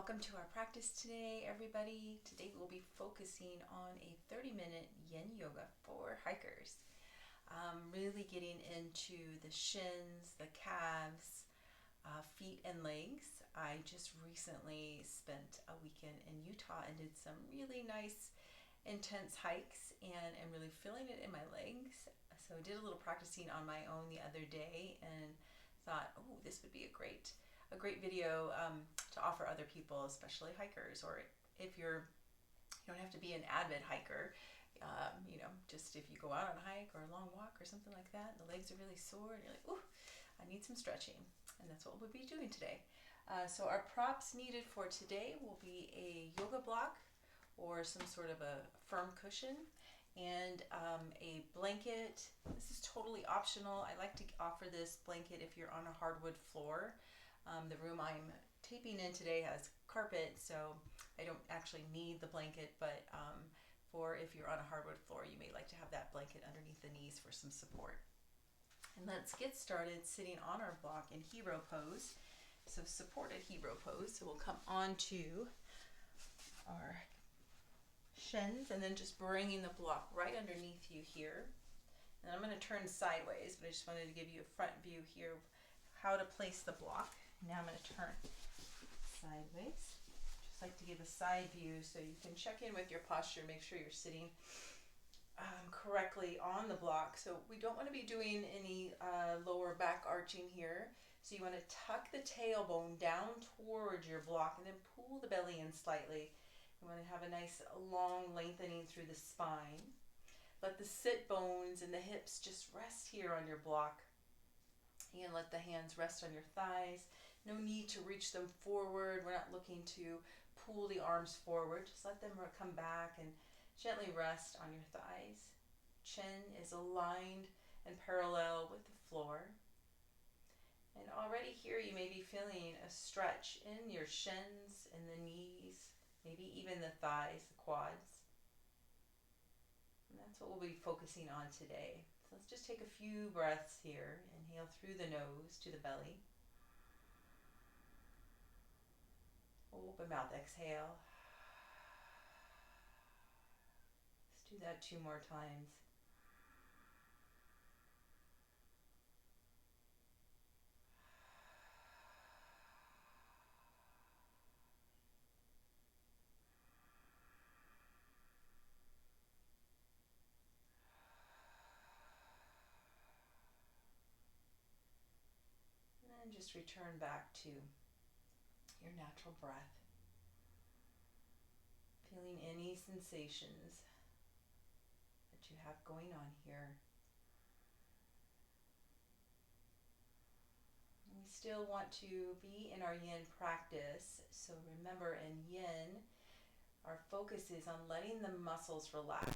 Welcome to our practice today, everybody. Today we'll be focusing on a 30-minute Yin Yoga for hikers. Really getting into the shins, the calves, feet and legs. I just recently spent a weekend in Utah and did some really nice, intense hikes, and I'm really feeling it in my legs. So I did a little practicing on my own the other day and thought, oh, this would be a great video to offer other people, especially hikers, or if you don't have to be an avid hiker, just if you go out on a hike or a long walk or something like that, and the legs are really sore and you're like, ooh, I need some stretching, and that's what we'll be doing today. So our props needed for today will be a yoga block or some sort of a firm cushion and a blanket. This is totally optional. I like to offer this blanket if you're on a hardwood floor. The room I'm taping in today has carpet, so I don't actually need the blanket, but for if you're on a hardwood floor, you may like to have that blanket underneath the knees for some support. And let's get started sitting on our block in hero pose. So supported hero pose. So we'll come onto our shins and then just bringing the block right underneath you here. And I'm going to turn sideways, but I just wanted to give you a front view here of how to place the block. Now I'm going to turn sideways. Just like to give a side view so you can check in with your posture, make sure you're sitting correctly on the block. So we don't want to be doing any lower back arching here. So you want to tuck the tailbone down towards your block and then pull the belly in slightly. You want to have a nice long lengthening through the spine. Let the sit bones and the hips just rest here on your block. You can let the hands rest on your thighs. No need to reach them forward. We're not looking to pull the arms forward. Just let them come back and gently rest on your thighs. Chin is aligned and parallel with the floor. And already here you may be feeling a stretch in your shins and the knees, maybe even the thighs, the quads. And that's what we'll be focusing on today. So let's just take a few breaths here. Inhale through the nose to the belly. Open mouth, exhale. Let's do that 2 more times. And just return back to your natural breath. Feeling any sensations that you have going on here. We still want to be in our yin practice. So remember, in yin, our focus is on letting the muscles relax.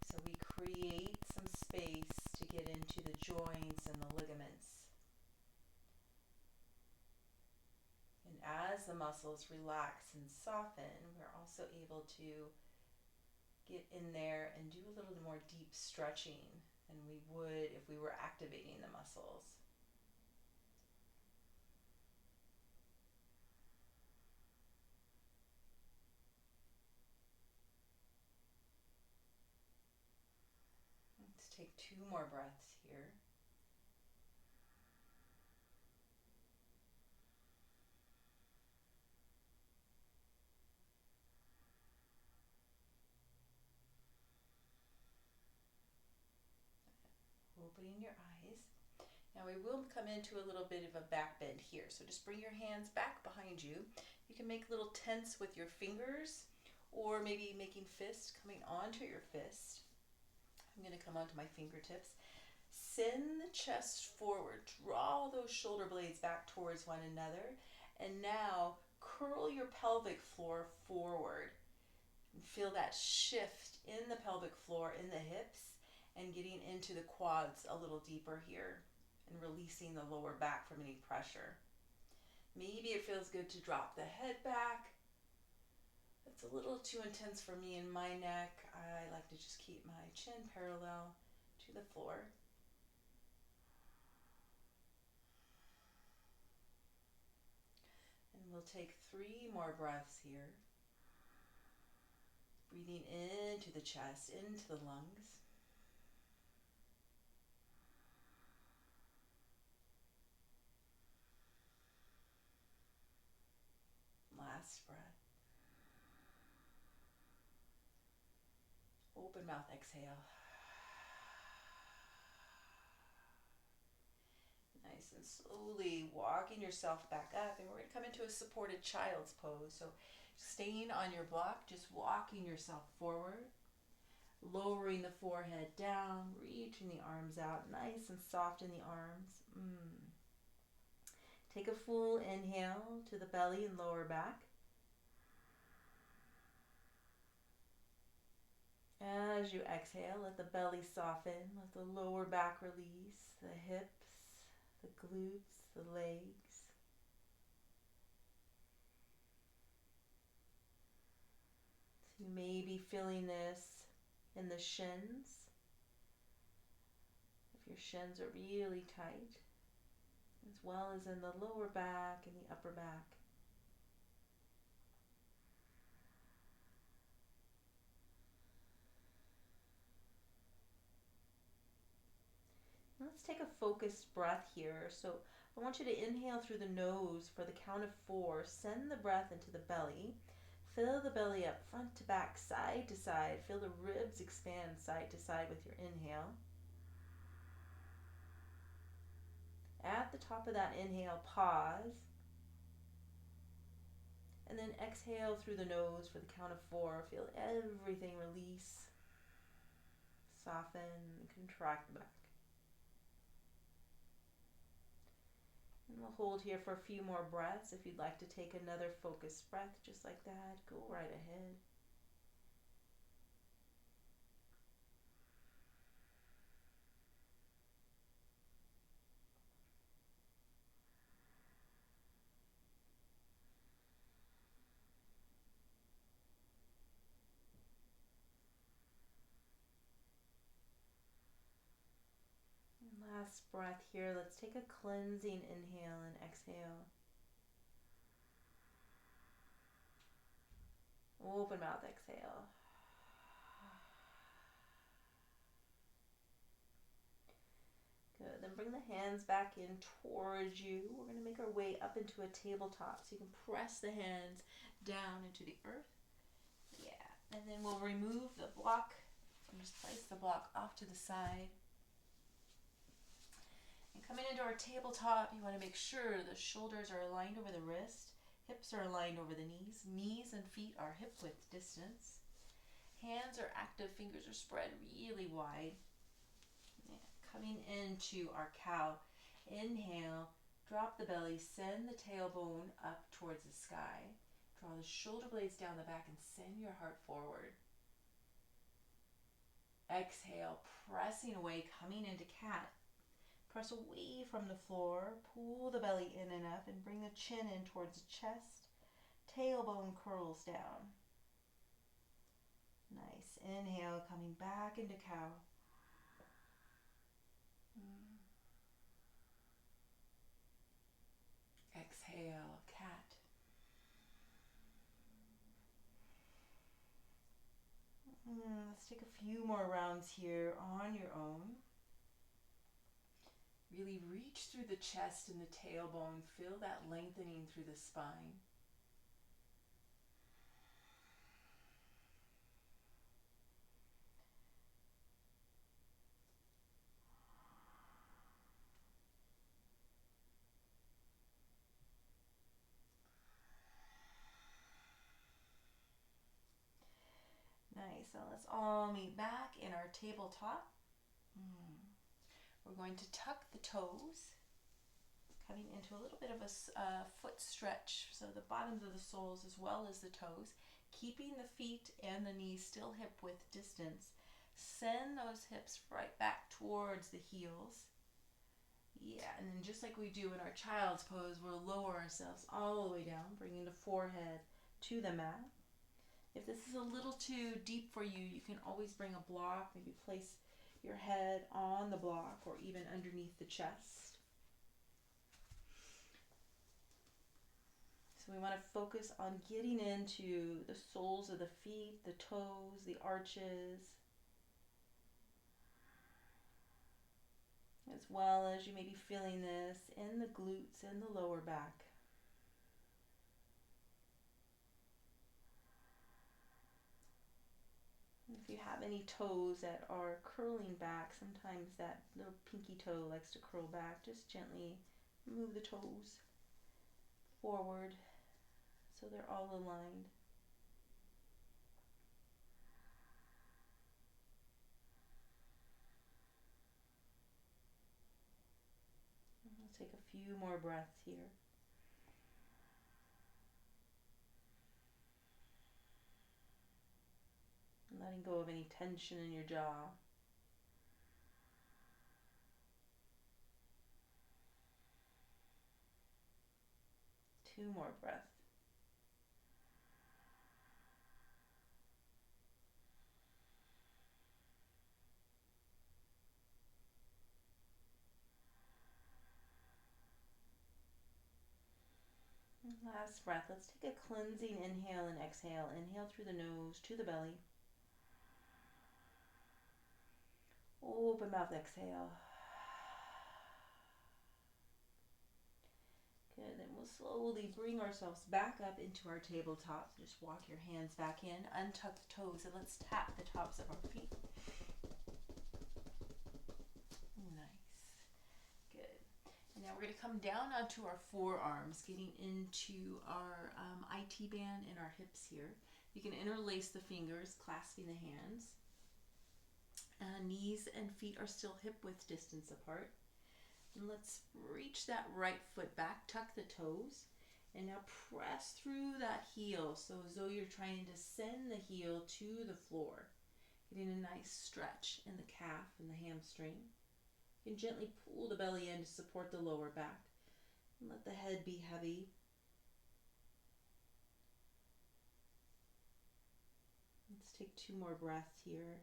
So we create some space to get into the joints and the ligaments. And as the muscles relax and soften, we're also able to get in there and do a little more deep stretching than we would if we were activating the muscles. Let's take 2 more breaths here. Opening your eyes. Now we will come into a little bit of a back bend here. So just bring your hands back behind you. You can make little tents with your fingers or maybe making fists coming onto your fist. I'm going to come onto my fingertips. Send the chest forward. Draw those shoulder blades back towards one another. And now curl your pelvic floor forward. And feel that shift in the pelvic floor, in the hips, and getting into the quads a little deeper here and releasing the lower back from any pressure. Maybe it feels good to drop the head back. It's a little too intense for me in my neck. I like to just keep my chin parallel to the floor. And we'll take 3 more breaths here. Breathing into the chest, into the lungs. Last breath. Open mouth, exhale. Nice, and slowly walking yourself back up, and we're going to come into a supported child's pose. So staying on your block, just walking yourself forward, lowering the forehead down, reaching the arms out, nice and soft in the arms. Take a full inhale to the belly and lower back. As you exhale, let the belly soften, let the lower back release, the hips, the glutes, the legs. So you may be feeling this in the shins, if your shins are really tight, as well as in the lower back and the upper back. Let's take a focused breath here. So I want you to inhale through the nose for the count of 4. Send the breath into the belly. Fill the belly up front to back, side to side. Feel the ribs expand side to side with your inhale. At the top of that inhale, pause. And then exhale through the nose for the count of 4. Feel everything release, soften, contract back. And we'll hold here for a few more breaths. If you'd like to take another focused breath just like that, go right ahead. Last breath here. Let's take a cleansing inhale and exhale. Open mouth, exhale. Good. Then bring the hands back in towards you. We're going to make our way up into a tabletop. So you can press the hands down into the earth. Yeah. And then we'll remove the block and just place the block off to the side. And coming into our tabletop, you want to make sure the shoulders are aligned over the wrist, hips are aligned over the knees, knees and feet are hip width distance. Hands are active, fingers are spread really wide. Yeah. Coming into our cow, inhale, drop the belly, send the tailbone up towards the sky. Draw the shoulder blades down the back and send your heart forward. Exhale, pressing away, coming into cat. Press away from the floor, pull the belly in and up, and bring the chin in towards the chest. Tailbone curls down. Nice. Inhale, coming back into cow. Exhale, cat. Let's take a few more rounds here on your own. Really reach through the chest and the tailbone. Feel that lengthening through the spine. Nice. So let's all meet back in our tabletop. We're going to tuck the toes, coming into a little bit of a foot stretch, so the bottoms of the soles as well as the toes, keeping the feet and the knees still hip width distance. Send those hips right back towards the heels. Yeah, and then just like we do in our child's pose, we'll lower ourselves all the way down, bringing the forehead to the mat. If this is a little too deep for you, you can always bring a block, maybe place your head on the block or even underneath the chest. So we want to focus on getting into the soles of the feet, the toes, the arches, as well as you may be feeling this in the glutes and the lower back. If you have any toes that are curling back, sometimes that little pinky toe likes to curl back, just gently move the toes forward so they're all aligned. We'll take a few more breaths here. Letting go of any tension in your jaw. Two more breaths. Last breath. Let's take a cleansing inhale and exhale. Inhale through the nose to the belly. Open mouth, exhale. Good, then we'll slowly bring ourselves back up into our tabletop. Just walk your hands back in, untuck the toes, and let's tap the tops of our feet. Nice. Good. And now we're going to come down onto our forearms, getting into our IT band and our hips here. You can interlace the fingers, clasping the hands. Knees and feet are still hip width distance apart. And let's reach that right foot back, tuck the toes, and now press through that heel, so as though you're trying to send the heel to the floor, getting a nice stretch in the calf and the hamstring. You can gently pull the belly in to support the lower back, and let the head be heavy. Let's take two more breaths here.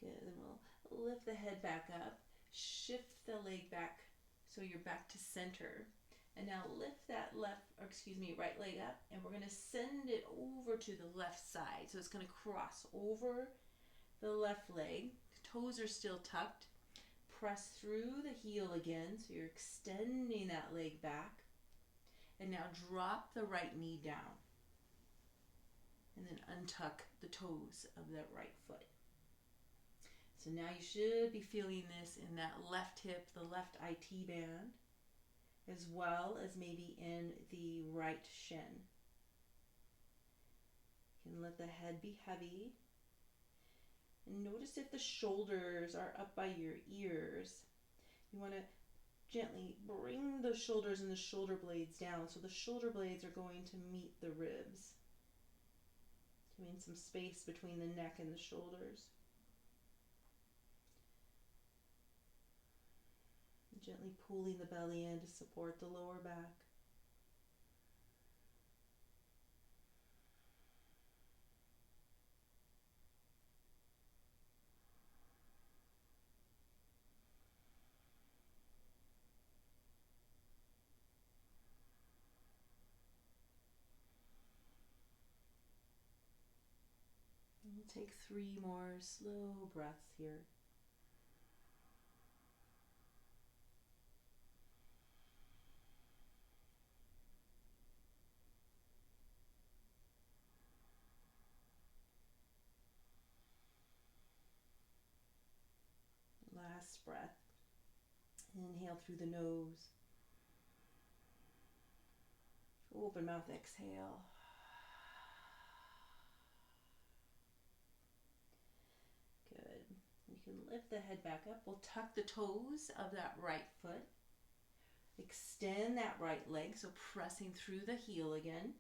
Good, then we'll lift the head back up, shift the leg back so you're back to center. And now lift that right leg up, and we're going to send it over to the left side. So it's going to cross over the left leg. The toes are still tucked. Press through the heel again, so you're extending that leg back. And now drop the right knee down. And then untuck the toes of that right foot. So now you should be feeling this in that left hip, the left IT band, as well as maybe in the right shin. You can let the head be heavy. And notice if the shoulders are up by your ears. You want to gently bring the shoulders and the shoulder blades down, so the shoulder blades are going to meet the ribs, giving some space between the neck and the shoulders. Gently pulling the belly in to support the lower back. And we'll take 3 more slow breaths here. Last breath. Inhale through the nose. Open mouth, exhale. Good. You can lift the head back up. We'll tuck the toes of that right foot. Extend that right leg, so pressing through the heel again.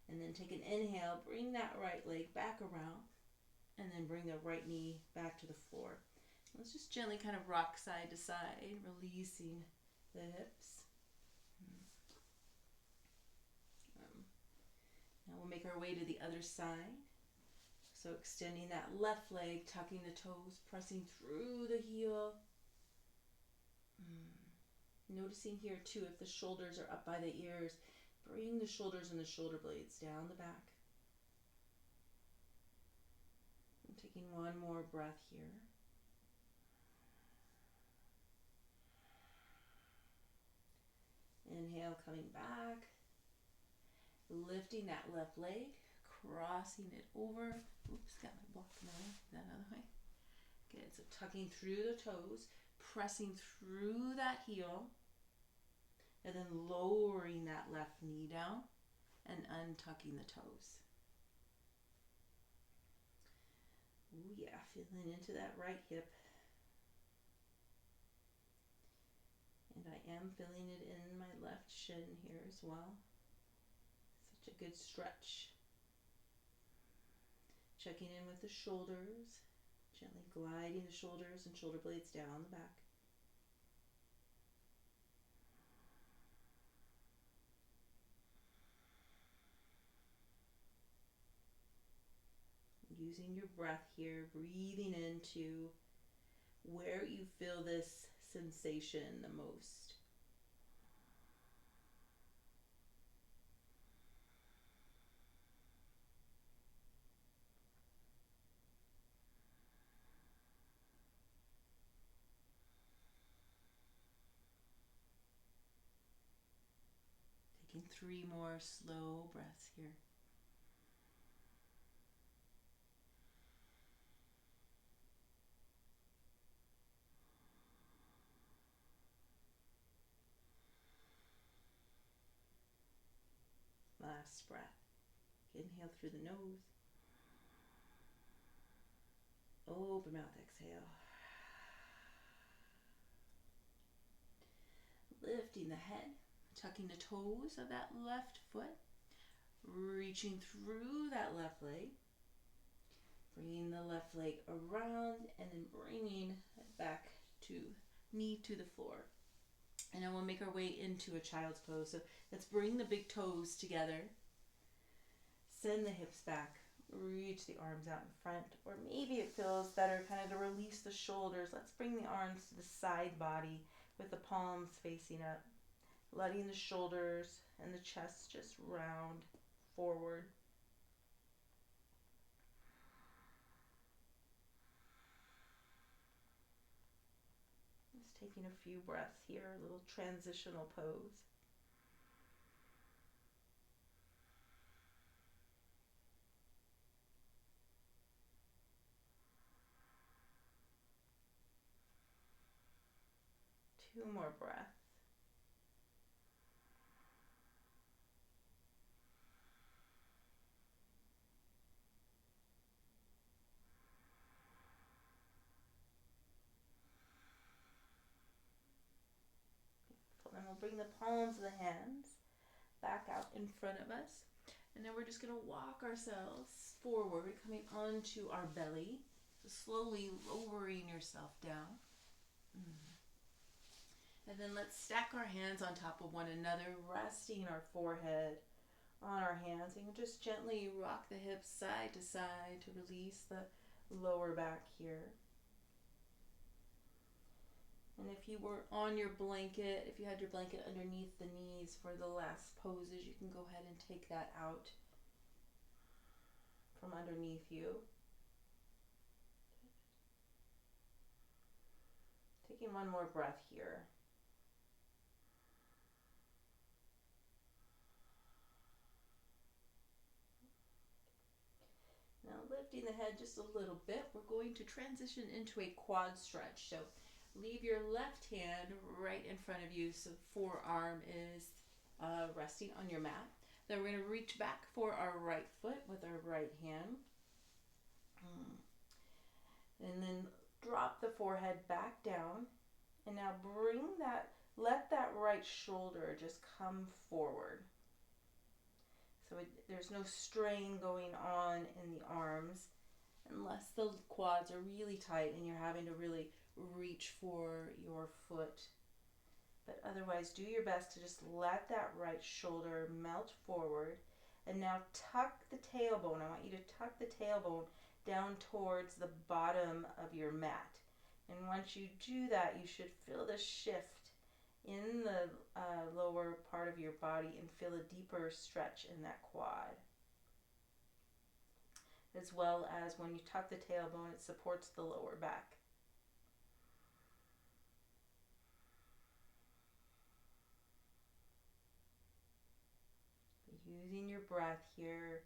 And then take an inhale, bring that right leg back around, and then bring the right knee back to the floor. Let's just gently kind of rock side to side, releasing the hips. make our way to the other side. So extending that left leg, tucking the toes, pressing through the heel. Noticing here too, if the shoulders are up by the ears, bring the shoulders and the shoulder blades down the back. And taking one more breath here. Inhale, coming back. Lifting that left leg, crossing it over. Oops, got my block now. That other way. Good, so tucking through the toes, pressing through that heel, and then lowering that left knee down and untucking the toes. Ooh, yeah, feeling into that right hip. And I am feeling it in my left shin here as well. Such a good stretch. Checking in with the shoulders, gently gliding the shoulders and shoulder blades down the back. Using your breath here, breathing into where you feel this sensation the most. Taking 3 more slow breaths here. Last breath. Inhale through the nose. Open mouth, exhale. Lifting the head, tucking the toes of that left foot, reaching through that left leg, bringing the left leg around, and then bringing it back to knee to the floor. And then we'll make our way into a child's pose. So let's bring the big toes together. Send the hips back. Reach the arms out in front. Or maybe it feels better kind of to release the shoulders. Let's bring the arms to the side body with the palms facing up. Letting the shoulders and the chest just round forward. Just taking a few breaths here, a little transitional pose. Two more breaths. Then we'll bring the palms of the hands back out in front of us. And then we're just going to walk ourselves forward, coming onto our belly. So slowly lowering yourself down. And then let's stack our hands on top of one another, resting our forehead on our hands. And just gently rock the hips side to side to release the lower back here. And if you were on your blanket, if you had your blanket underneath the knees for the last poses, you can go ahead and take that out from underneath you. Taking one more breath here. Now lifting the head just a little bit, we're going to transition into a quad stretch. So leave your left hand right in front of you, so forearm is resting on your mat. Then we're going to reach back for our right foot with our right hand. And then drop the forehead back down. And now let that right shoulder just come forward. So there's no strain going on in the arms unless the quads are really tight and you're having to really reach for your foot. But otherwise, do your best to just let that right shoulder melt forward And now tuck the tailbone. I want you to tuck the tailbone down towards the bottom of your mat. And once you do that, you should feel the shift in the lower part of your body and feel a deeper stretch in that quad. As well as when you tuck the tailbone, it supports the lower back. Using your breath here.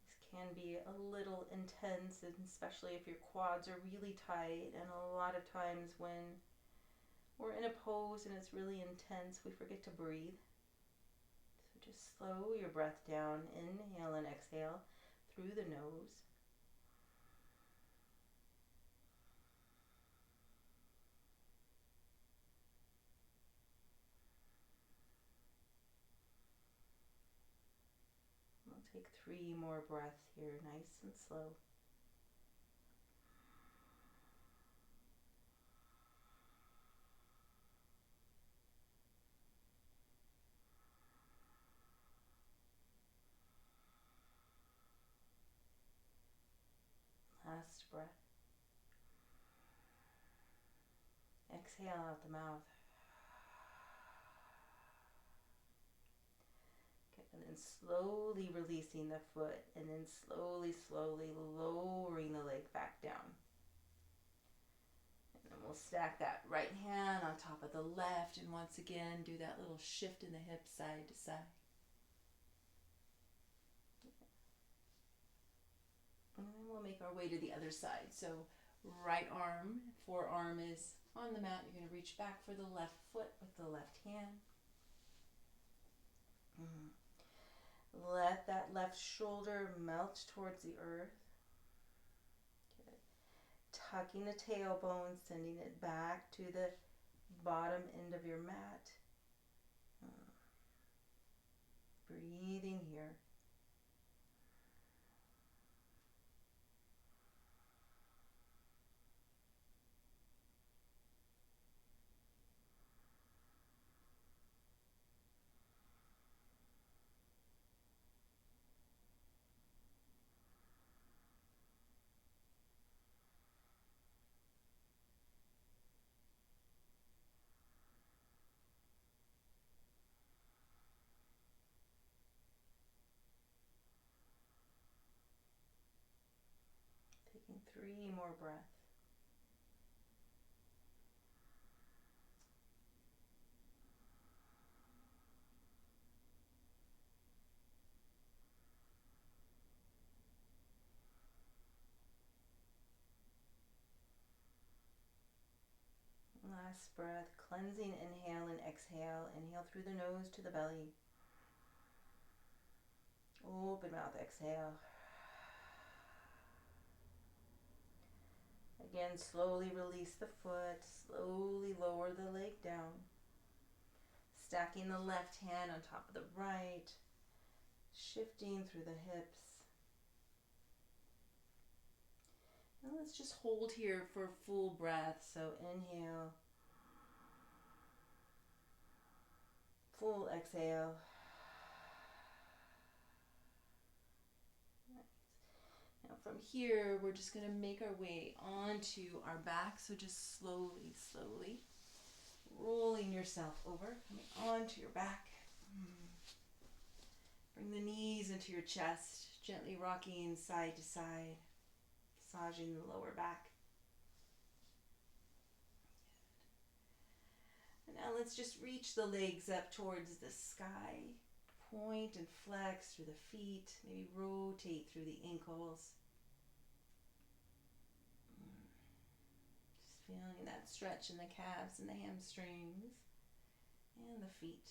This can be a little intense, and especially if your quads are really tight, and a lot of times when we're in a pose and it's really intense, we forget to breathe. So just slow your breath down. Inhale and exhale through the nose. We'll take 3 more breaths here, nice and slow. Last breath. Exhale out the mouth. Okay, and then slowly releasing the foot, and then slowly lowering the leg back down. And then we'll stack that right hand on top of the left, and once again do that little shift in the hips side to side. And then we'll make our way to the other side. So right arm, forearm is on the mat. You're going to reach back for the left foot with the left hand. Let that left shoulder melt towards the earth. Okay. Tucking the tailbone, sending it back to the bottom end of your mat. Breathing here. Taking 3 more breaths. Last breath, cleansing inhale and exhale. Inhale through the nose to the belly. Open mouth, exhale. Again, slowly release the foot, slowly lower the leg down. Stacking the left hand on top of the right, shifting through the hips. And let's just hold here for full breath. So inhale, full exhale. Now from here, we're just going to make our way onto our back. So just slowly rolling yourself over, coming onto your back. Bring the knees into your chest, gently rocking side to side, massaging the lower back. And now let's just reach the legs up towards the sky. Point and flex through the feet, maybe rotate through the ankles. Just feeling that stretch in the calves and the hamstrings and the feet.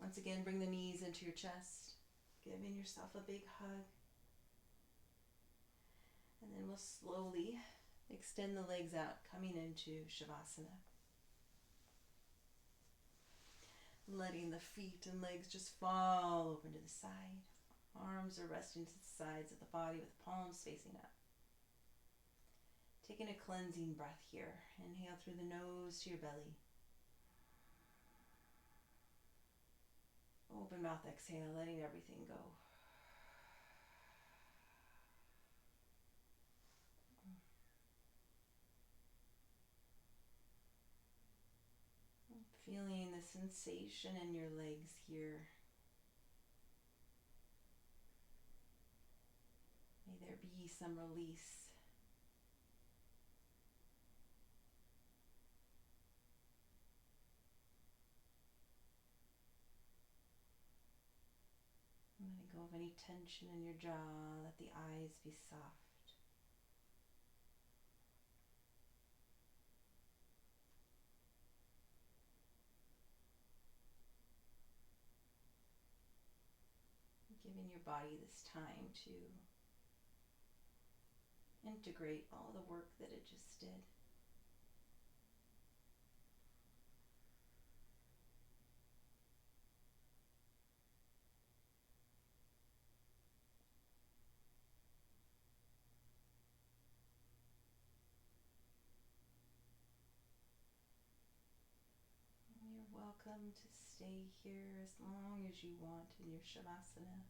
Once again, bring the knees into your chest, giving yourself a big hug. And then we'll slowly extend the legs out, coming into Shavasana. Letting the feet and legs just fall open to the side. Arms are resting to the sides of the body with palms facing up. Taking a cleansing breath here. Inhale through the nose to your belly. Open mouth exhale, letting everything go. Feeling the sensation in your legs here. May there be some release. Letting go of any tension in your jaw. Let the eyes be soft. Giving your body this time to integrate all the work that it just did. You're welcome to stay here as long as you want in your Shavasana.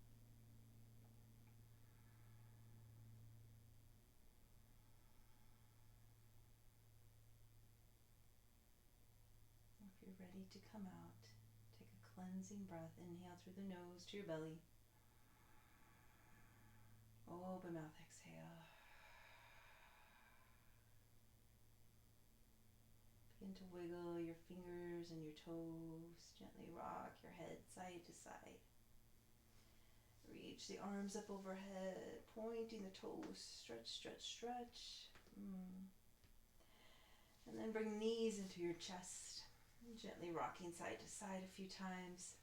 If you're ready to come out, take a cleansing breath. Inhale through the nose to your belly. Open mouth, exhale. Begin to wiggle your fingers and your toes. Gently rock your head side to side. Reach the arms up overhead, pointing the toes. Stretch, stretch, stretch. And then bring knees into your chest. Gently rocking side to side a few times.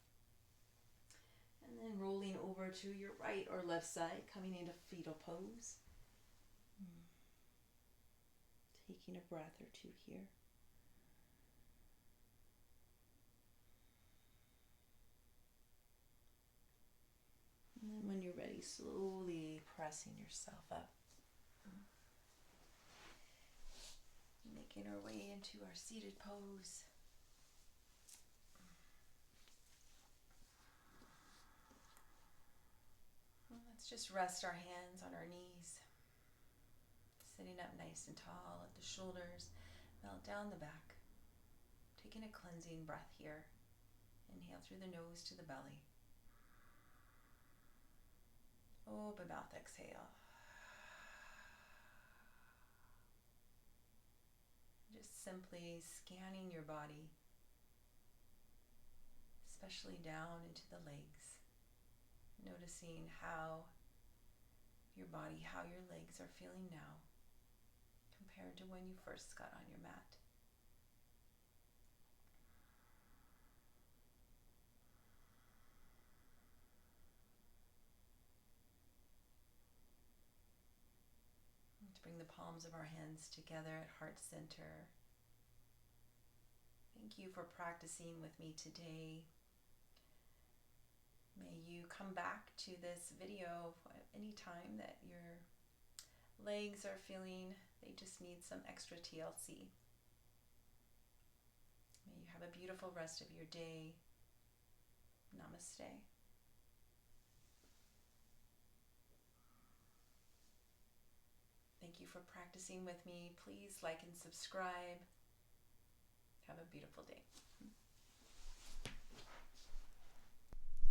And then rolling over to your right or left side, coming into Fetal Pose. Taking a breath or two here. And then when you're ready, slowly pressing yourself up. Making our way into our seated pose. Let's just rest our hands on our knees. Sitting up nice and tall at the shoulders. Melt down the back. Taking a cleansing breath here. Inhale through the nose to the belly. Open mouth, exhale. Just simply scanning your body, especially down into the legs. Noticing how your body, how your legs are feeling now compared to when you first got on your mat. To bring the palms of our hands together at heart center. Thank you for practicing with me today. May you come back to this video anytime that your legs are feeling they just need some extra TLC. May you have a beautiful rest of your day. Namaste. Thank you for practicing with me. Please like and subscribe. Have a beautiful day.